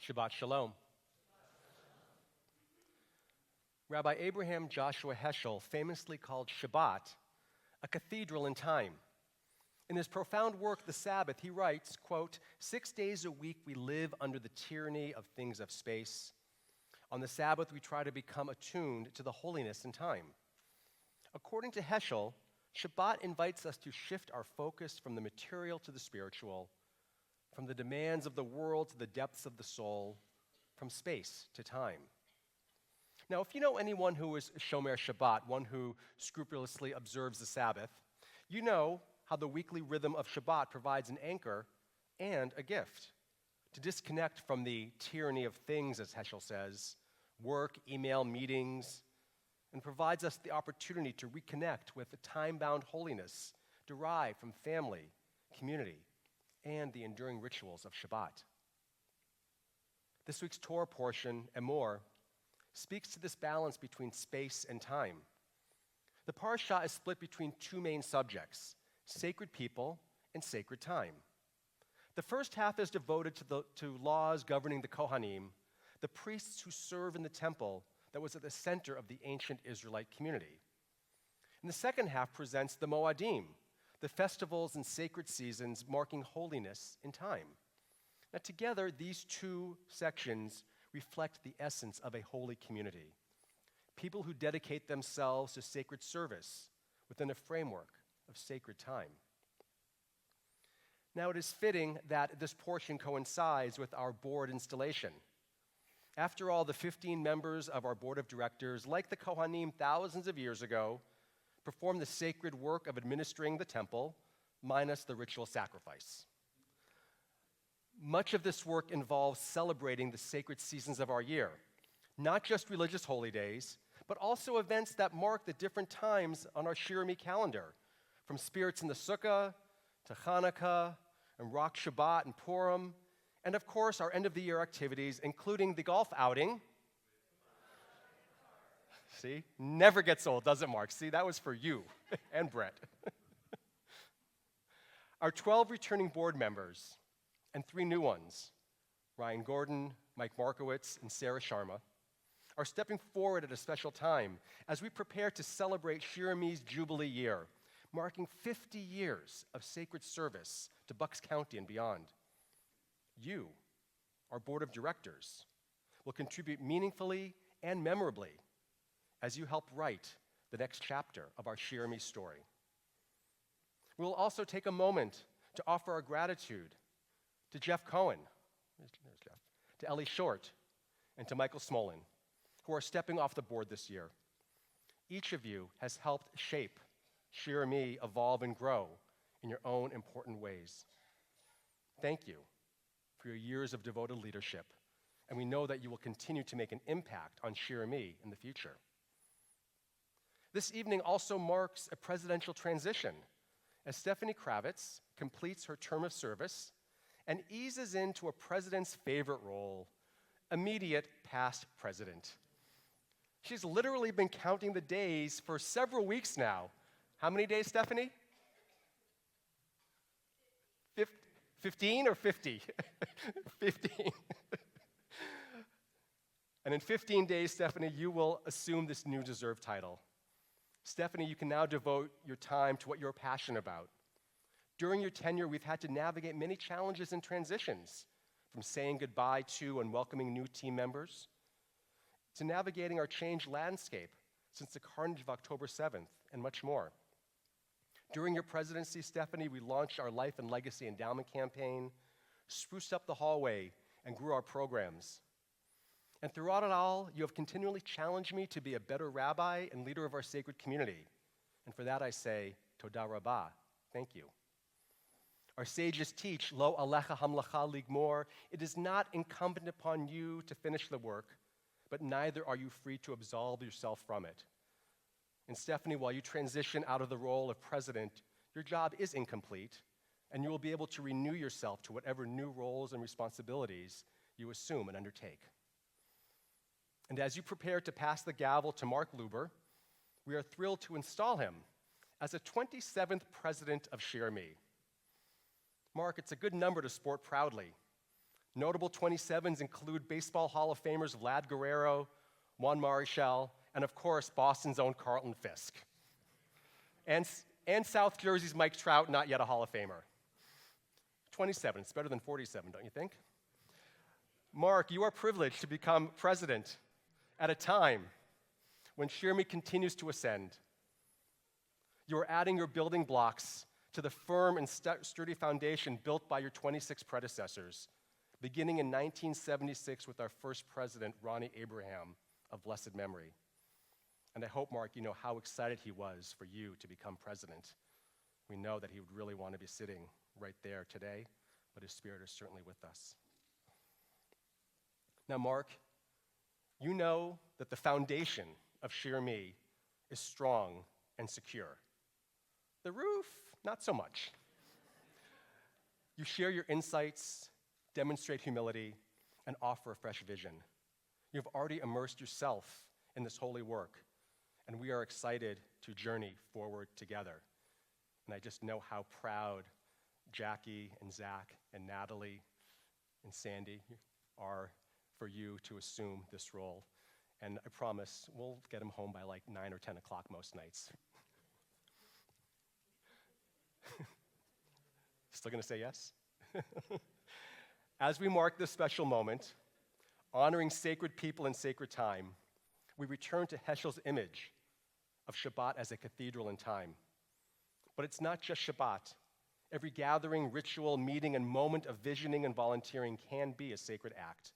Shabbat Shalom. Rabbi Abraham Joshua Heschel famously called Shabbat a cathedral in time. In his profound work, The Sabbath, he writes, quote, 6 days a week we live under the tyranny of things of space. On the Sabbath, we try to become attuned to the holiness in time. According to Heschel, Shabbat invites us to shift our focus from the material to the spiritual, from the demands of the world to the depths of the soul, from space to time. Now, if you know anyone who is Shomer Shabbat, one who scrupulously observes the Sabbath, you know how the weekly rhythm of Shabbat provides an anchor and a gift to disconnect from the tyranny of things, as Heschel says, work, email, meetings, and provides us the opportunity to reconnect with the time-bound holiness derived from family, community, and the enduring rituals of Shabbat. This week's Torah portion, and more, speaks to this balance between space and time. The parsha is split between two main subjects, sacred people and sacred time. The first half is devoted to laws governing the Kohanim, the priests who serve in the temple that was at the center of the ancient Israelite community. And the second half presents the Moadim, the festivals and sacred seasons marking holiness in time. Now, together, these two sections reflect the essence of a holy community, people who dedicate themselves to sacred service within a framework of sacred time. Now, it is fitting that this portion coincides with our board installation. After all, the 15 members of our board of directors, like the Kohanim thousands of years ago, perform the sacred work of administering the temple, minus the ritual sacrifice. Much of this work involves celebrating the sacred seasons of our year, not just religious holy days, but also events that mark the different times on our Shir calendar, from spirits in the Sukkah to Hanukkah and Rosh Shabbat and Purim, and of course our end-of-the-year activities, including the golf outing. See, never gets old, does it, Mark? See, that was for you and Brett. Our 12 returning board members and 3 new ones, Ryan Gordon, Mike Markowitz, and Sarah Sharma, are stepping forward at a special time as we prepare to celebrate Shir's Jubilee year, marking 50 years of sacred service to Bucks County and beyond. You, our board of directors, will contribute meaningfully and memorably as you help write the next chapter of our Shir story. We will also take a moment to offer our gratitude to Jeff Cohen, there's Jeff, to Ellie Short, and to Michael Smolin, who are stepping off the board this year. Each of you has helped shape Shir evolve and grow in your own important ways. Thank you for your years of devoted leadership, and we know that you will continue to make an impact on Shir in the future. This evening also marks a presidential transition as Stephanie Kravitz completes her term of service and eases into a president's favorite role, immediate past president. She's literally been counting the days for several weeks now. How many days, Stephanie? 15 or 50? 15. And in 15 days, Stephanie, you will assume this new deserved title. Stephanie, you can now devote your time to what you're passionate about. During your tenure, we've had to navigate many challenges and transitions, from saying goodbye to and welcoming new team members, to navigating our changed landscape since the carnage of October 7th, and much more. During your presidency, Stephanie, we launched our Life and Legacy Endowment Campaign, spruced up the hallway, and grew our programs. And throughout it all, you have continually challenged me to be a better rabbi and leader of our sacred community. And for that I say, Toda Rabbah, thank you. Our sages teach, Lo alecha hamlacha ligmor, it is not incumbent upon you to finish the work, but neither are you free to absolve yourself from it. And Stephanie, while you transition out of the role of president, your job is incomplete, and you will be able to renew yourself to whatever new roles and responsibilities you assume and undertake. And as you prepare to pass the gavel to Mark Luber, we are thrilled to install him as the 27th president of Shir. Mark, it's a good number to sport proudly. Notable 27s include Baseball Hall of Famers Vlad Guerrero, Juan Marichal, and of course, Boston's own Carlton Fisk. And South Jersey's Mike Trout, not yet a Hall of Famer. 27, it's better than 47, don't you think? Mark, you are privileged to become president at a time when Shir continues to ascend. You are adding your building blocks to the firm and sturdy foundation built by your 26 predecessors, beginning in 1976 with our first president, Ronnie Abraham, of blessed memory. And I hope, Mark, you know how excited he was for you to become president. We know that he would really want to be sitting right there today, but his spirit is certainly with us. Now, Mark, you know that the foundation of Shir is strong and secure. The roof, not so much. You share your insights, demonstrate humility, and offer a fresh vision. You've already immersed yourself in this holy work, and we are excited to journey forward together. And I just know how proud Jackie and Zach and Natalie and Sandy are for you to assume this role. And I promise we'll get them home by like 9 or 10 o'clock most nights. Still gonna say yes? As we mark this special moment, honoring sacred people and sacred time, we return to Heschel's image of Shabbat as a cathedral in time. But it's not just Shabbat. Every gathering, ritual, meeting, and moment of visioning and volunteering can be a sacred act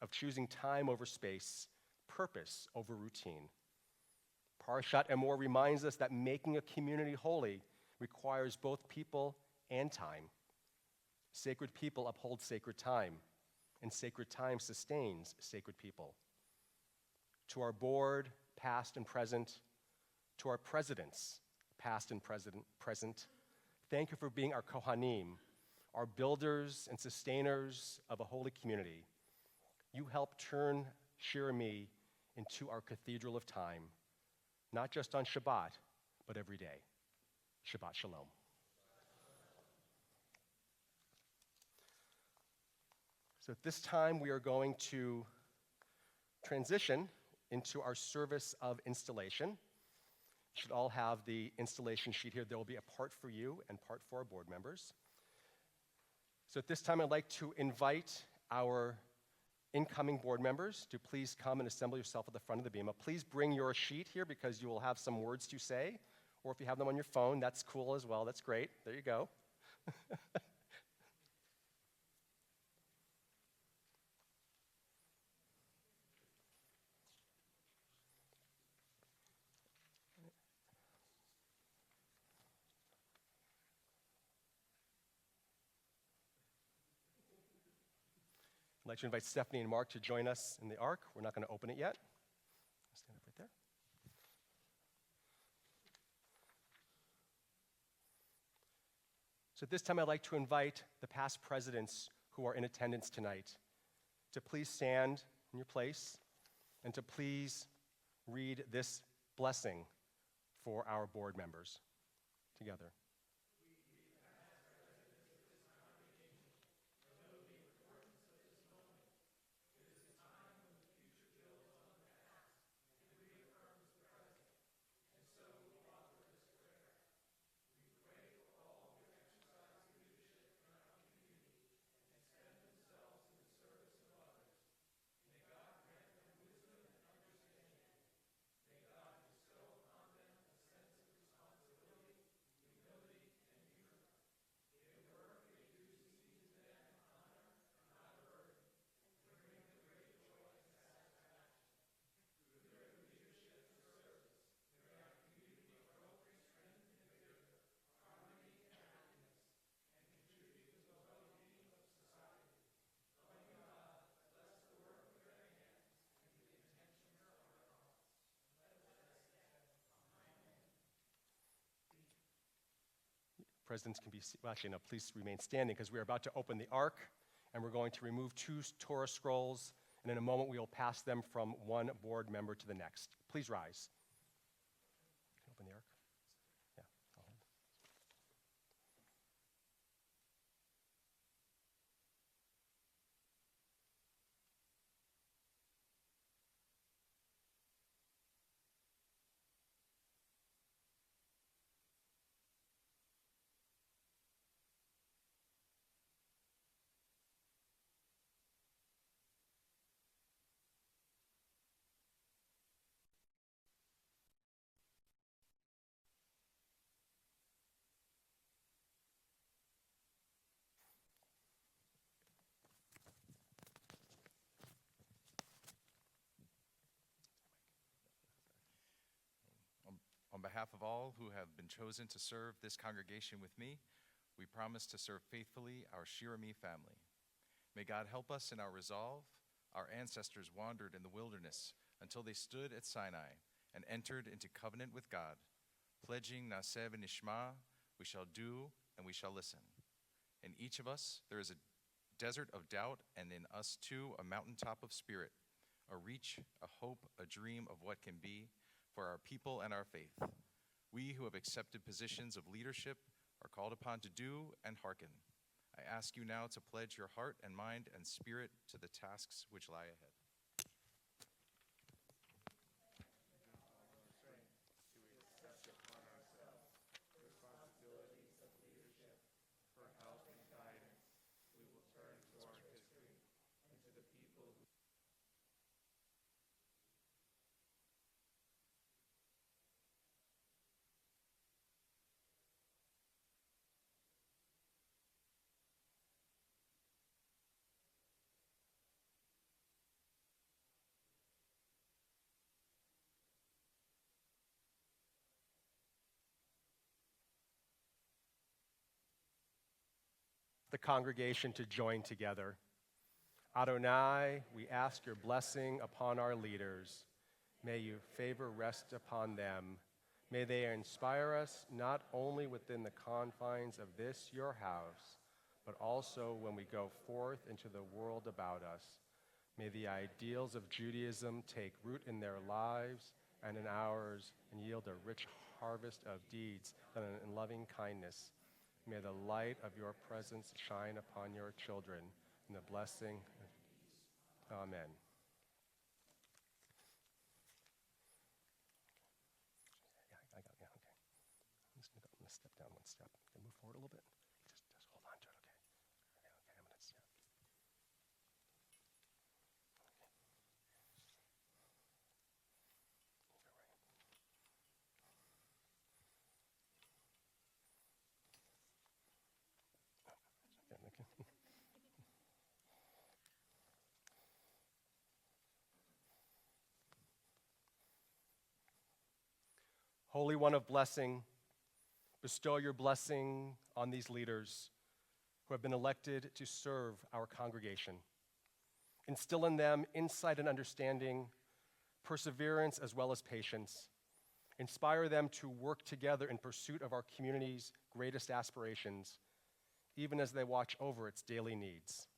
of choosing time over space, purpose over routine. Parshat Emor reminds us that making a community holy requires both people and time. Sacred people uphold sacred time, and sacred time sustains sacred people. To our board, past and present, to our presidents, past and present, thank you for being our Kohanim, our builders and sustainers of a holy community. You help turn Shir into our cathedral of time, not just on Shabbat, but every day. Shabbat Shalom. So at this time, we are going to transition into our service of installation. You should all have the installation sheet here. There will be a part for you and part for our board members. So at this time, I'd like to invite our incoming board members to please come and assemble yourself at the front of the bima. Please bring your sheet here because you will have some words to say, or if you have them on your phone, that's cool as well. That's great. There you go. I'd like to invite Stephanie and Mark to join us in the ark. We're not going to open it yet. Stand up right there. So at this time, I'd like to invite the past presidents who are in attendance tonight to please stand in your place and to please read this blessing for our board members together. Presidents can be, well, actually, no, please remain standing because we're about to open the ark and we're going to remove 2 Torah scrolls, and in a moment we will pass them from one board member to the next. Please rise. Can you open the ark? Yeah, I'll hold. behalf of all who have been chosen to serve this congregation with me, we promise to serve faithfully our Shir family. May God help us in our resolve. Our ancestors wandered in the wilderness until they stood at Sinai and entered into covenant with God, pledging Naseh v'nishma, we shall do and we shall listen. In each of us, there is a desert of doubt, and in us too, a mountaintop of spirit, a reach, a hope, a dream of what can be for our people and our faith. We who have accepted positions of leadership are called upon to do and hearken. I ask you now to pledge your heart and mind and spirit to the tasks which lie ahead. The congregation to join together. Adonai, we ask your blessing upon our leaders. May your favor rest upon them. May they inspire us not only within the confines of this, your house, but also when we go forth into the world about us. May the ideals of Judaism take root in their lives and in ours and yield a rich harvest of deeds done in loving kindness. May the light of your presence shine upon your children in the blessing. Amen. Yeah, okay. I'm just going to step down one step. Can move forward a little bit? Just hold on to it, okay? Okay, I'm going to step. Holy One of blessing, bestow your blessing on these leaders who have been elected to serve our congregation. Instill in them insight and understanding, perseverance as well as patience. Inspire them to work together in pursuit of our community's greatest aspirations, even as they watch over its daily needs.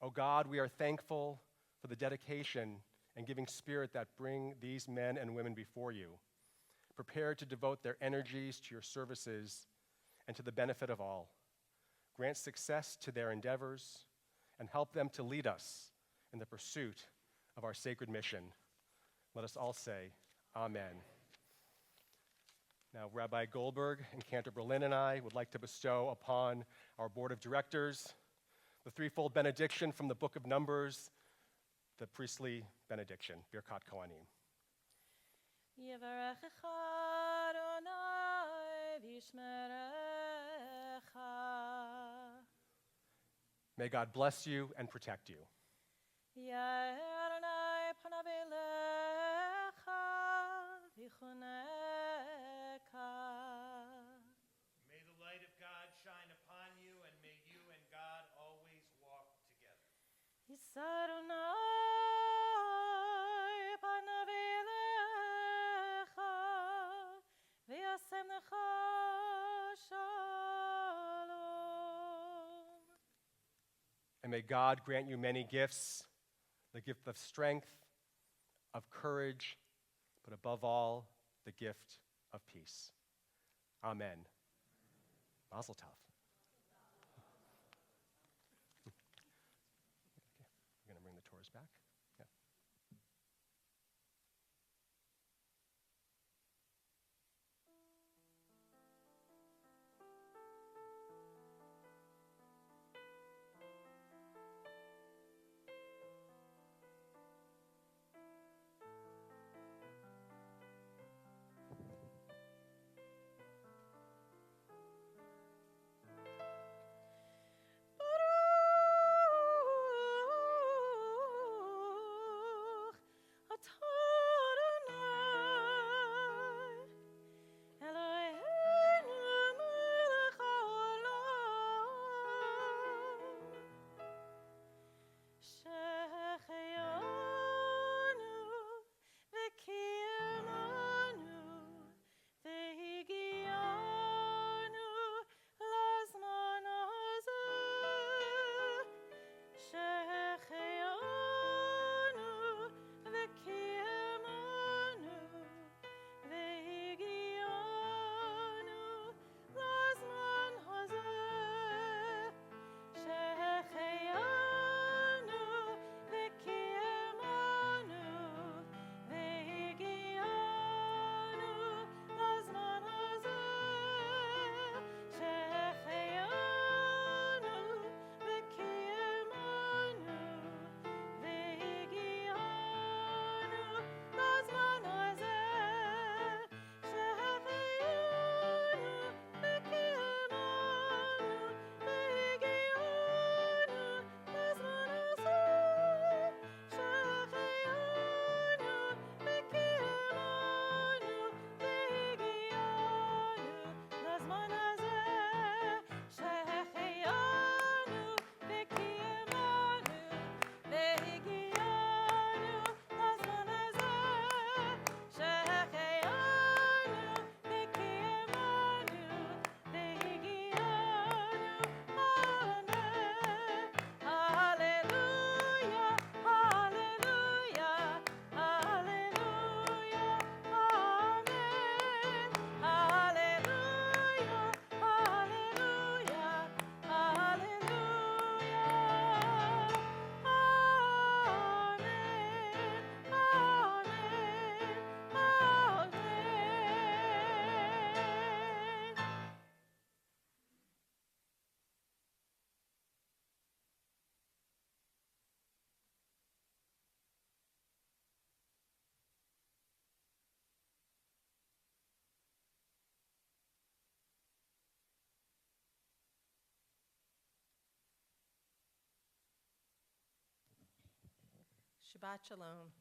Oh God, we are thankful for the dedication and giving spirit that bring these men and women before you, prepared to devote their energies to your services and to the benefit of all. Grant success to their endeavors and help them to lead us in the pursuit of our sacred mission. Let us all say, Amen. Now, Rabbi Goldberg and Cantor Berlin and I would like to bestow upon our board of directors the threefold benediction from the book of Numbers, the priestly benediction, Birkat Kohanim. Yevarechecha Adonai v'yishmerecha. May God bless you and protect you. Yair Adonai panav elecha v'chuneka. May the light of God shine upon you, and may you and God always walk together. Yisar Adonai panav elecha v'yasem lecha shalom. And may God grant you many gifts, the gift of strength, of courage, but above all, the gift of peace. Amen. Mazel tov. We're going to bring the Torahs back. Yeah. Shabbat Shalom.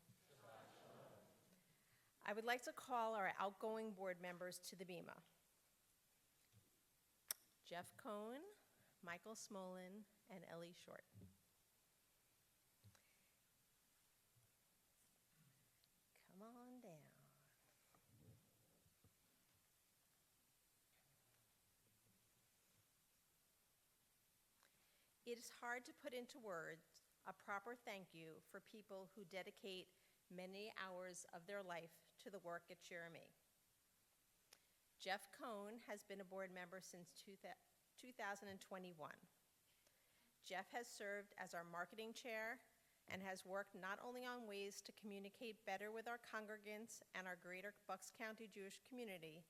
I would like to call our outgoing board members to the bima. Jeff Cohn, Michael Smolin, and Ellie Short. Come on down. It is hard to put into words a proper thank you for people who dedicate many hours of their life to the work at Shir. Jeff Cohn has been a board member since 2021. Jeff has served as our marketing chair and has worked not only on ways to communicate better with our congregants and our greater Bucks County Jewish community,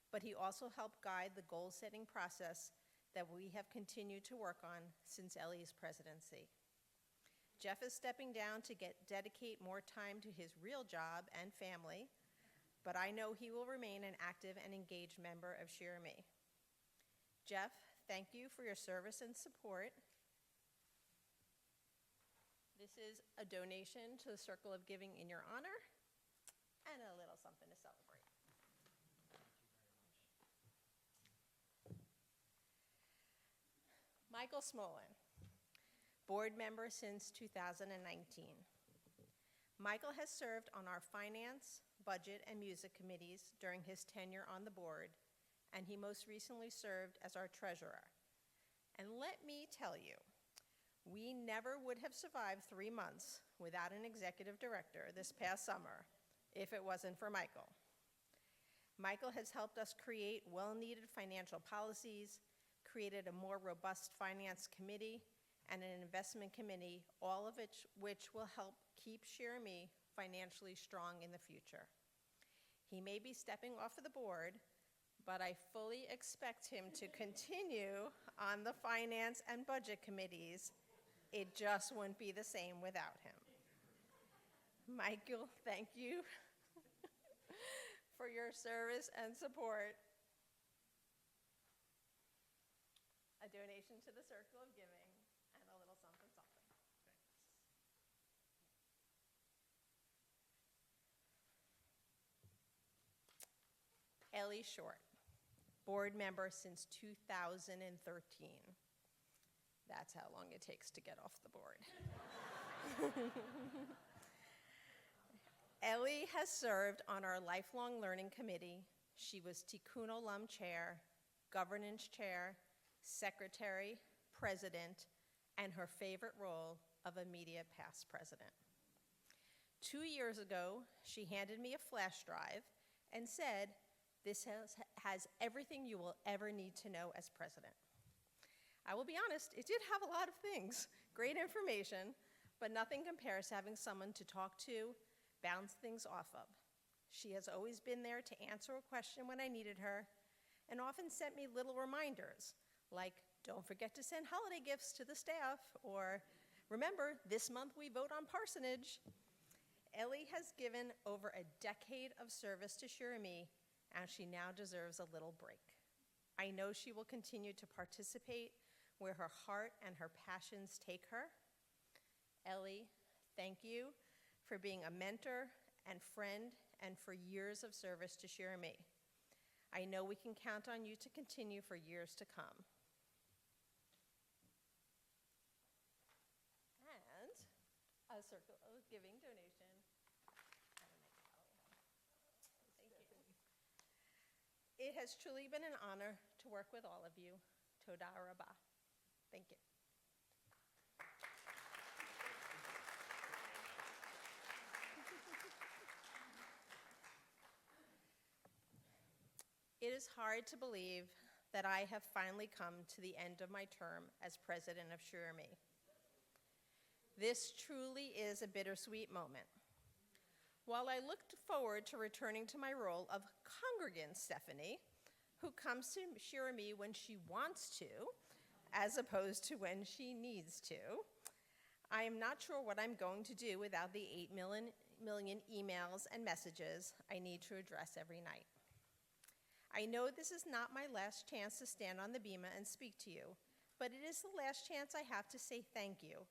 but he also helped guide the goal-setting process that we have continued to work on since Ellie's presidency. Jeff is stepping down to dedicate more time to his real job and family, but I know he will remain an active and engaged member of Shir. Jeff, thank you for your service and support. This is a donation to the Circle of Giving in your honor and a little something to celebrate. Michael Smolin, board member since 2019. Michael has served on our finance, budget, and music committees during his tenure on the board, and he most recently served as our treasurer. And let me tell you, we never would have survived 3 months without an executive director this past summer if it wasn't for Michael. Michael has helped us create well-needed financial policies, created a more robust finance committee, and an investment committee, all of which will help keep Shir financially strong in the future. He may be stepping off of the board, but I fully expect him to continue on the finance and budget committees. It just wouldn't be the same without him. Michael, thank you for your service and support. A donation to the Circle of Giving, and a little something, something. Ellie Short, board member since 2013. That's how long it takes to get off the board. Ellie has served on our Lifelong Learning Committee. She was Tikkun Olam Chair, Governance Chair, Secretary, President, and her favorite role of a media past president. 2 years ago, she handed me a flash drive and said, "This has everything you will ever need to know as president." I will be honest, it did have a lot of things, great information, but nothing compares to having someone to talk to, bounce things off of. She has always been there to answer a question when I needed her, and often sent me little reminders, like, "Don't forget to send holiday gifts to the staff," or, "Remember, this month we vote on parsonage." Ellie has given over a decade of service to Shir, and she now deserves a little break. I know she will continue to participate where her heart and her passions take her. Ellie, thank you for being a mentor and friend and for years of service to Shir. I know we can count on you to continue for years to come. And a Circle of Giving donation. Thank you. It has truly been an honor to work with all of you. Toda rabah. Thank you. It is hard to believe that I have finally come to the end of my term as president of Shir. This truly is a bittersweet moment. While I looked forward to returning to my role of congregant Stephanie, who comes to Shir when she wants to, as opposed to when she needs to, I am not sure what I'm going to do without the 8 million emails and messages I need to address every night. I know this is not my last chance to stand on the bima and speak to you, but it is the last chance I have to say thank you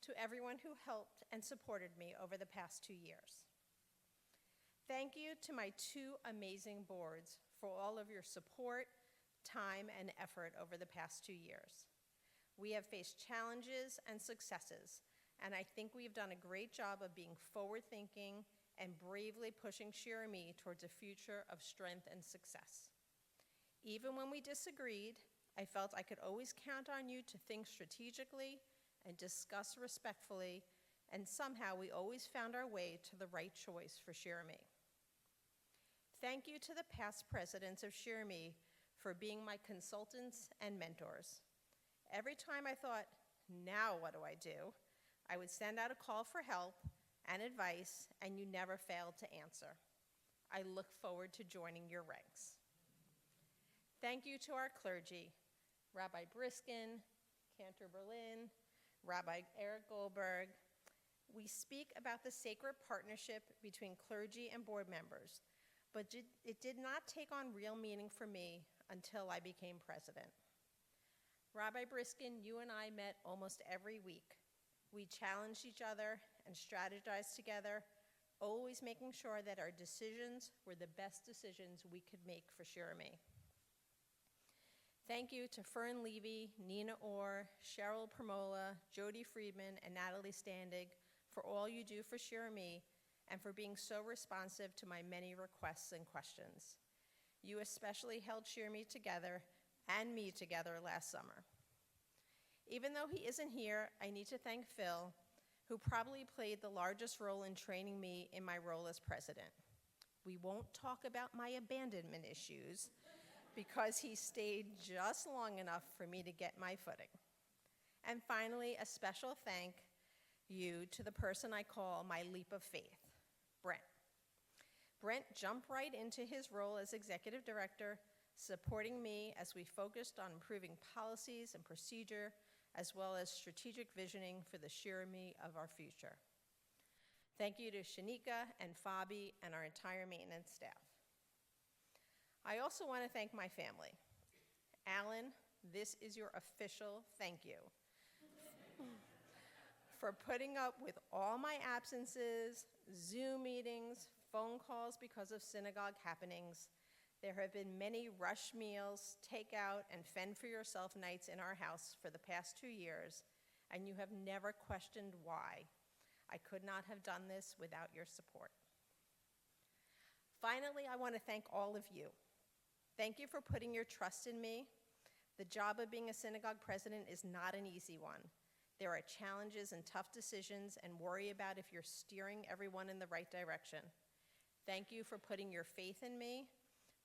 to everyone who helped and supported me over the past 2 years. Thank you to my 2 amazing boards for all of your support, time, and effort over the past 2 years. We have faced challenges and successes, and I think we've done a great job of being forward-thinking and bravely pushing Shir and me towards a future of strength and success. Even when we disagreed, I felt I could always count on you to think strategically and discuss respectfully, and somehow we always found our way to the right choice for Shir and me. Thank you to the past presidents of Shir and me for being my consultants and mentors. Every time I thought, now what do I do? I would send out a call for help and advice, and you never failed to answer. I look forward to joining your ranks. Thank you to our clergy, Rabbi Briskin, Cantor Berlin, Rabbi Eric Goldberg. We speak about the sacred partnership between clergy and board members, but it did not take on real meaning for me until I became president. Rabbi Briskin, you and I met almost every week. We challenged each other and strategized together, always making sure that our decisions were the best decisions we could make for Shir and me. Thank you to Fern Levy, Nina Orr, Cheryl Pramola, Jody Friedman, and Natalie Standig for all you do for Shir and me, and for being so responsive to my many requests and questions. You especially held Shir and me together and me together last summer. Even though he isn't here, I need to thank Phil, who probably played the largest role in training me in my role as president. We won't talk about my abandonment issues because he stayed just long enough for me to get my footing. And finally, a special thank you to the person I call my leap of faith, Brent. Brent jumped right into his role as executive director, supporting me as we focused on improving policies and procedure, as well as strategic visioning for the Shir and me of our future. Thank you to Shanika and Fabi and our entire maintenance staff. I also want to thank my family. Alan, this is your official thank you for putting up with all my absences, Zoom meetings, phone calls because of synagogue happenings. There have been many rush meals, takeout, and fend for yourself nights in our house for the past 2 years, and you have never questioned why. I could not have done this without your support. Finally, I want to thank all of you. Thank you for putting your trust in me. The job of being a synagogue president is not an easy one. There are challenges and tough decisions, and worry about if you're steering everyone in the right direction. Thank you for putting your faith in me,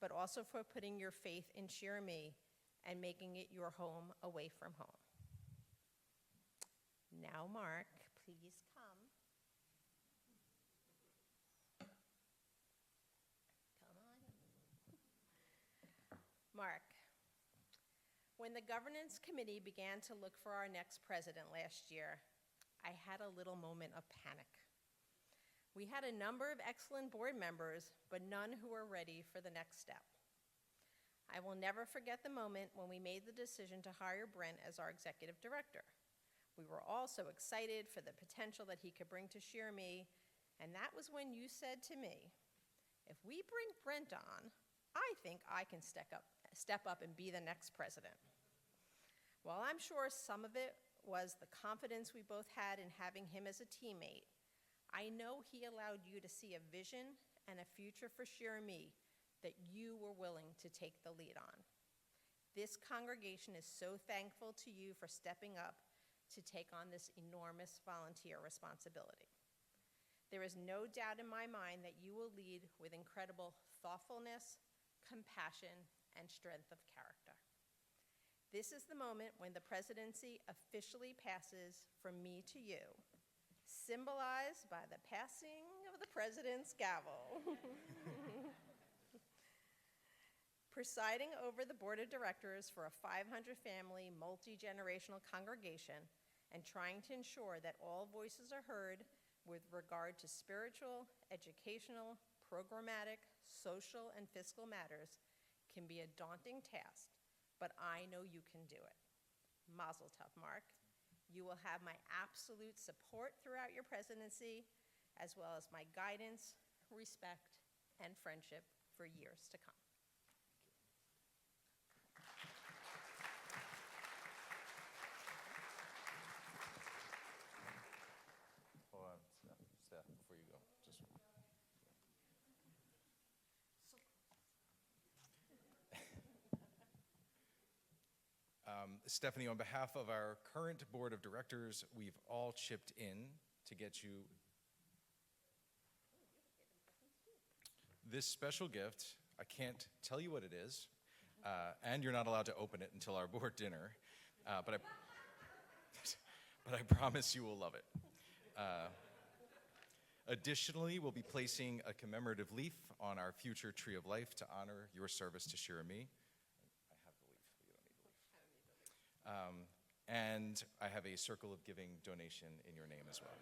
but also for putting your faith in Shir and me and making it your home away from home. Now, Mark, please come. Come on. Mark, when the governance committee began to look for our next president last year, I had a little moment of panic. We had a number of excellent board members, but none who were ready for the next step. I will never forget the moment when we made the decision to hire Brent as our executive director. We were all so excited for the potential that he could bring to Shir and me, and that was when you said to me, if we bring Brent on, I think I can step up and be the next president. While I'm sure some of it was the confidence we both had in having him as a teammate, I know he allowed you to see a vision and a future for Shir and me that you were willing to take the lead on. This congregation is so thankful to you for stepping up to take on this enormous volunteer responsibility. There is no doubt in my mind that you will lead with incredible thoughtfulness, compassion, and strength of character. This is the moment when the presidency officially passes from me to you, symbolized by the passing of the president's gavel. Presiding over the board of directors for a 500-family, multi-generational congregation and trying to ensure that all voices are heard with regard to spiritual, educational, programmatic, social, and fiscal matters can be a daunting task, but I know you can do it. Mazel tov, Mark. You will have my absolute support throughout your presidency, as well as my guidance, respect, and friendship for years to come. Hold on, Steph, before you go. Stephanie, on behalf of our current board of directors, we've all chipped in to get you this special gift. I can't tell you what it is, and you're not allowed to open it until our board dinner, but I promise you will love it. Additionally, we'll be placing a commemorative leaf on our future Tree of Life to honor your service to Shir and me. I have the leaf, but you don't need the leaf. And I have a Circle of Giving donation in your name as well.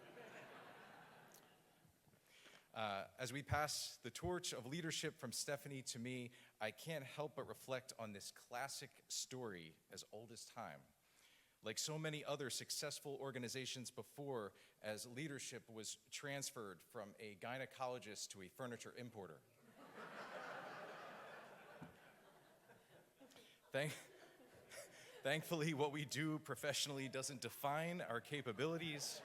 As we pass the torch of leadership from Stephanie to me, I can't help but reflect on this classic story as old as time. Like so many other successful organizations before, as leadership was transferred from a gynecologist to a furniture importer. Thankfully, what we do professionally doesn't define our capabilities.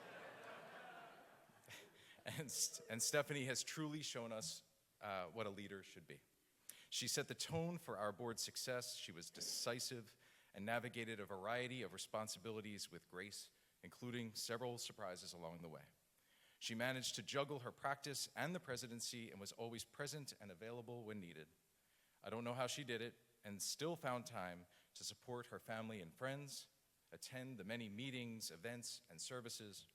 And Stephanie has truly shown us what a leader should be. She set the tone for our board's success. She was decisive and navigated a variety of responsibilities with grace, including several surprises along the way. She managed to juggle her practice and the presidency and was always present and available when needed. I don't know how she did it, and still found time to support her family and friends, attend the many meetings, events, and services,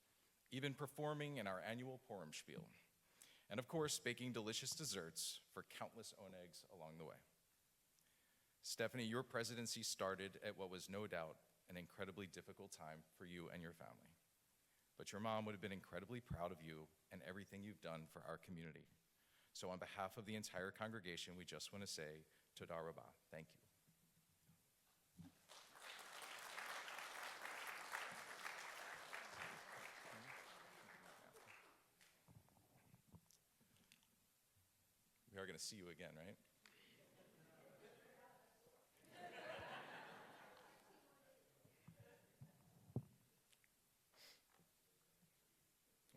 even performing in our annual Purim spiel, and of course, baking delicious desserts for countless onegs along the way. Stephanie, your presidency started at what was no doubt an incredibly difficult time for you and your family. But your mom would have been incredibly proud of you and everything you've done for our community. So on behalf of the entire congregation, we just want to say, Toda Rabah, thank you. We are going to see you again, right?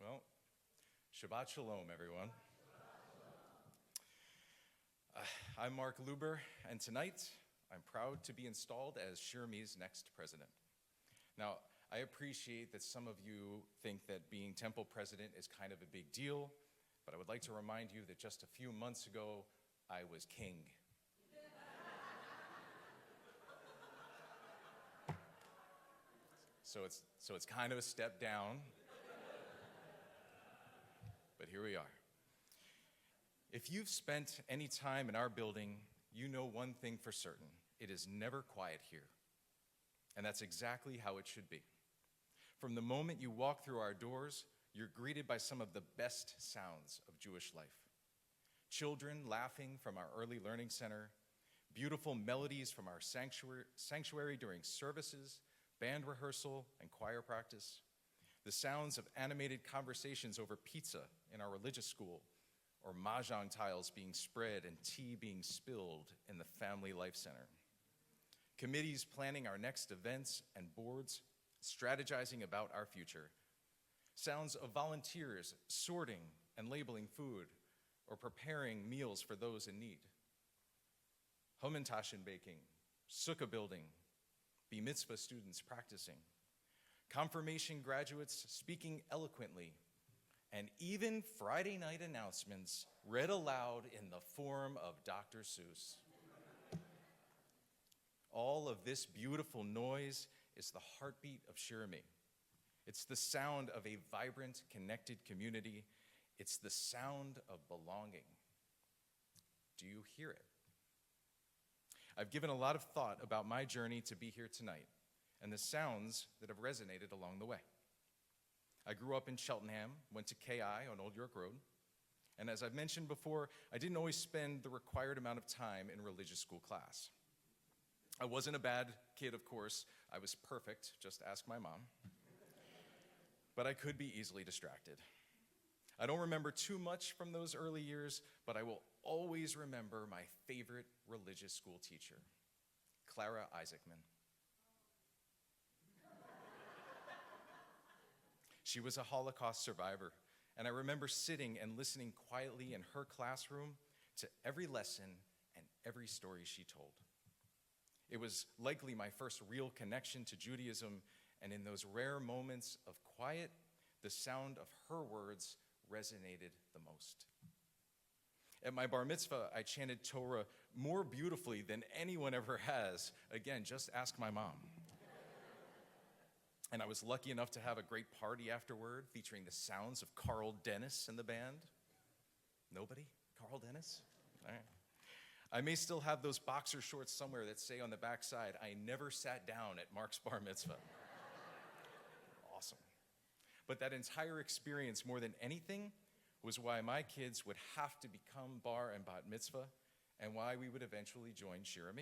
Well, Shabbat Shalom, everyone. I'm Mark Luber, and tonight I'm proud to be installed as Shirme's next president. Now, I appreciate that some of you think that being temple president is kind of a big deal, but I would like to remind you that just a few months ago, I was king. So it's kind of a step down, but here we are. If you've spent any time in our building, you know one thing for certain. It is never quiet here. And that's exactly how it should be. From the moment you walk through our doors, you're greeted by some of the best sounds of Jewish life. Children laughing from our early learning center, beautiful melodies from our sanctuary during services, band rehearsal, and choir practice, the sounds of animated conversations over pizza in our religious school, or mahjong tiles being spread and tea being spilled in the Family Life Center. Committees planning our next events and boards strategizing about our future. Sounds of volunteers sorting and labeling food or preparing meals for those in need. Hamantaschen baking, sukkah building, bar mitzvah students practicing, confirmation graduates speaking eloquently, and even Friday night announcements read aloud in the form of Dr. Seuss. All of this beautiful noise is the heartbeat of Shirame. It's the sound of a vibrant, connected community. It's the sound of belonging. Do you hear it? I've given a lot of thought about my journey to be here tonight and the sounds that have resonated along the way. I grew up in Cheltenham, went to KI on Old York Road, and as I've mentioned before, I didn't always spend the required amount of time in religious school class. I wasn't a bad kid, of course. I was perfect, just ask my mom. but I could be easily distracted. I don't remember too much from those early years, but I will always remember my favorite religious school teacher, Clara Isaacman. She was a Holocaust survivor, and I remember sitting and listening quietly in her classroom to every lesson and every story she told. It was likely my first real connection to Judaism, and in those rare moments of quiet, the sound of her words resonated the most. At my bar mitzvah, I chanted Torah more beautifully than anyone ever has. Again, just ask my mom. And I was lucky enough to have a great party afterward featuring the sounds of Carl Dennis and the band. Nobody? Carl Dennis? All right. I may still have those boxer shorts somewhere that say on the backside, "I never sat down at Mark's bar mitzvah." Awesome. But that entire experience, more than anything, was why my kids would have to become bar and bat mitzvah, and why we would eventually join Shir.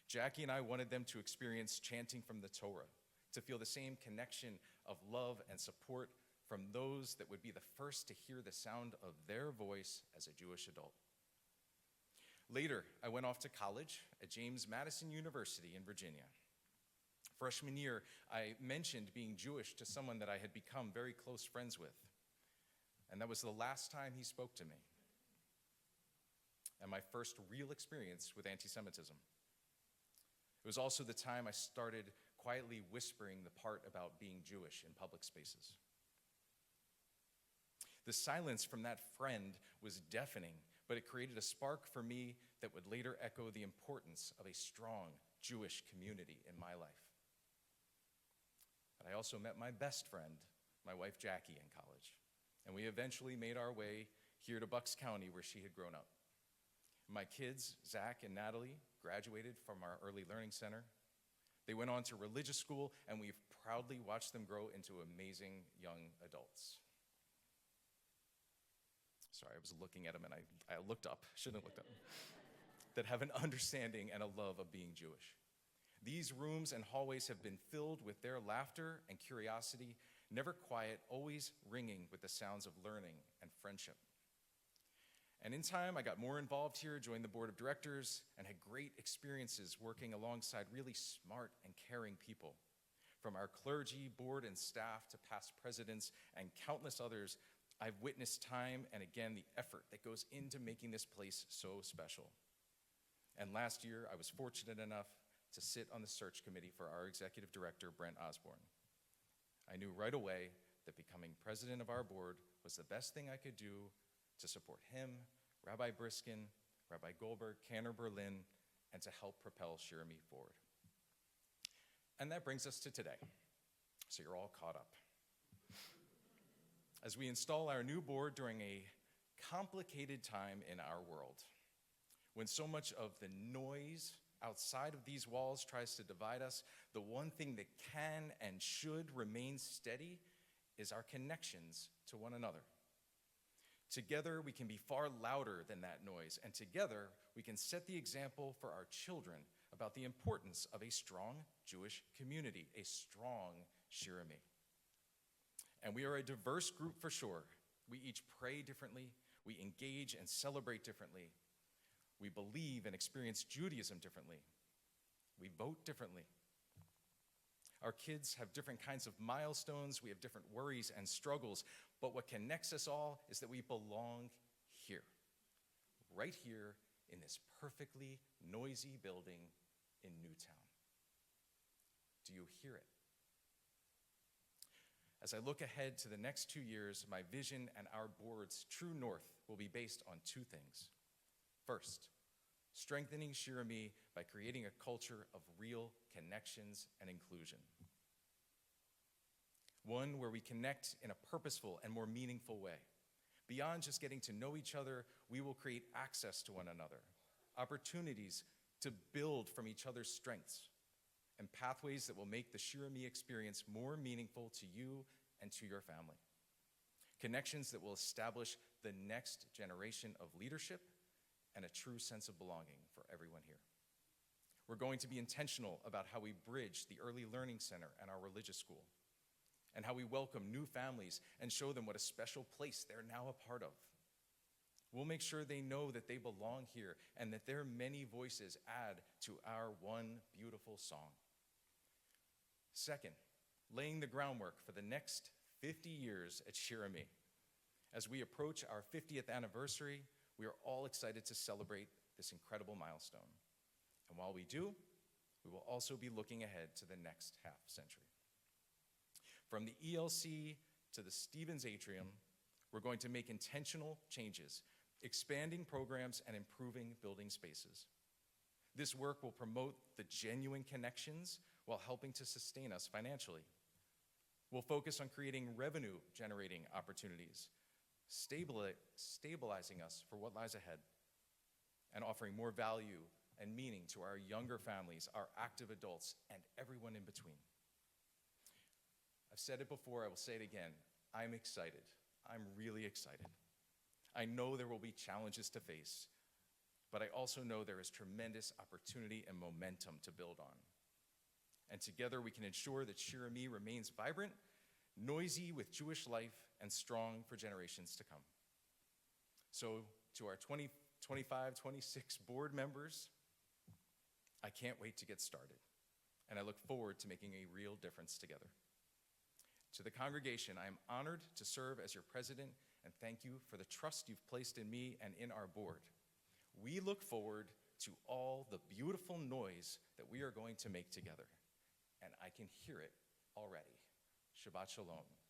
Jackie and I wanted them to experience chanting from the Torah, to feel the same connection of love and support from those that would be the first to hear the sound of their voice as a Jewish adult. Later, I went off to college at James Madison University in Virginia. Freshman year, I mentioned being Jewish to someone that I had become very close friends with. And that was the last time he spoke to me. And my first real experience with anti-Semitism. It was also the time I started quietly whispering the part about being Jewish in public spaces. The silence from that friend was deafening, but it created a spark for me that would later echo the importance of a strong Jewish community in my life. But I also met my best friend, my wife Jackie, in college, and we eventually made our way here to Bucks County, where she had grown up. My kids, Zach and Natalie, graduated from our early learning center. They went on to religious school, and we've proudly watched them grow into amazing young adults. Sorry, I was looking at them and I looked up, shouldn't have looked up. That have an understanding and a love of being Jewish. These rooms and hallways have been filled with their laughter and curiosity, never quiet, always ringing with the sounds of learning and friendship. And in time, I got more involved here, joined the board of directors, and had great experiences working alongside really smart and caring people. From our clergy, board, and staff to past presidents and countless others, I've witnessed time and again the effort that goes into making this place so special. And last year, I was fortunate enough to sit on the search committee for our executive director, Brent Osborne. I knew right away that becoming president of our board was the best thing I could do to support him, Rabbi Briskin, Rabbi Goldberg, Cantor Berlin, and to help propel Shir forward. And that brings us to today. So you're all caught up. As we install our new board during a complicated time in our world, when so much of the noise outside of these walls tries to divide us, the one thing that can and should remain steady is our connections to one another. Together, we can be far louder than that noise, and together, we can set the example for our children about the importance of a strong Jewish community, a strong Shir. And we are a diverse group for sure. We each pray differently, we engage and celebrate differently, we believe and experience Judaism differently, we vote differently. Our kids have different kinds of milestones, we have different worries and struggles, but what connects us all is that we belong here, right here in this perfectly noisy building in Newtown. Do you hear it? As I look ahead to the next 2 years, my vision and our board's true north will be based on two things. First, strengthening Shir by creating a culture of real connections and inclusion. One where we connect in a purposeful and more meaningful way. Beyond just getting to know each other, we will create access to one another, opportunities to build from each other's strengths, and pathways that will make the Shir experience more meaningful to you and to your family. Connections that will establish the next generation of leadership and a true sense of belonging for everyone here. We're going to be intentional about how we bridge the Early Learning Center and our religious school. and how we welcome new families and show them what a special place they're now a part of. We'll make sure they know that they belong here and that their many voices add to our one beautiful song. Second, laying the groundwork for the next 50 years at Shir. As we approach our 50th anniversary, we are all excited to celebrate this incredible milestone. And while we do, we will also be looking ahead to the next half century. From the ELC to the Stevens Atrium, we're going to make intentional changes, expanding programs and improving building spaces. This work will promote the genuine connections while helping to sustain us financially. We'll focus on creating revenue-generating opportunities, stabilizing us for what lies ahead, and offering more value and meaning to our younger families, our active adults, and everyone in between. I've said it before, I will say it again. I'm excited. I'm really excited. I know there will be challenges to face, but I also know there is tremendous opportunity and momentum to build on. And together we can ensure that Shir remains vibrant, noisy with Jewish life, and strong for generations to come. So to our 2025-26 board members, I can't wait to get started, and I look forward to making a real difference together. To the congregation, I am honored to serve as your president, and thank you for the trust you've placed in me and in our board. We look forward to all the beautiful noise that we are going to make together, and I can hear it already. Shabbat Shalom.